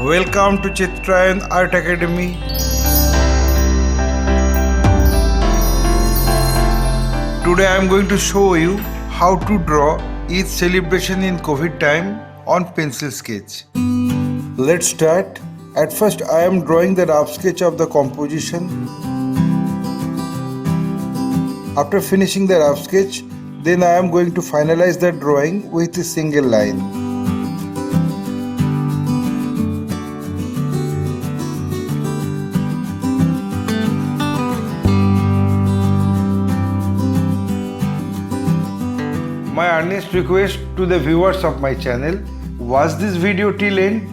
Welcome to Chitrayan Art Academy. Today I am going to show you how to draw Eid celebration in COVID time on pencil sketch. Let's start. At first I am drawing the rough sketch of the composition. After finishing the rough sketch, then I am going to finalize the drawing with a single line. My earnest request to the viewers of my channel, watch this video till end.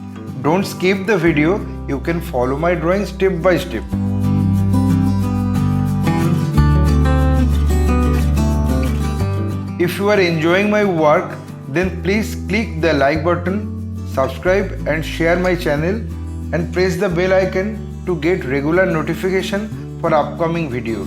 Don't skip the video. You can follow my drawing step by step. If you are enjoying my work, then please click the like button, subscribe and share my channel and press the bell icon to get regular notification for upcoming video.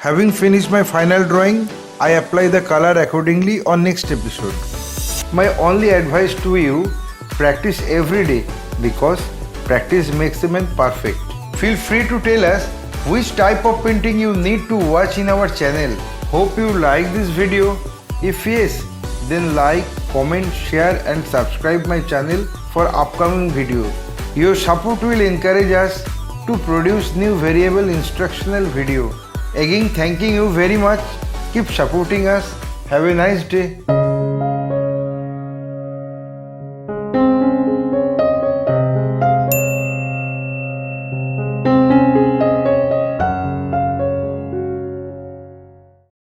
Having finished my final drawing, I apply the color accordingly on next episode. My only advice to you, practice every day because practice makes the man perfect. Feel free to tell us which type of painting you need to watch in our channel. Hope you like this video. If yes, then like, comment, share and subscribe my channel for upcoming videos. Your support will encourage us to produce new variable instructional video. Again, thanking you very much. Keep supporting us. Have a nice day.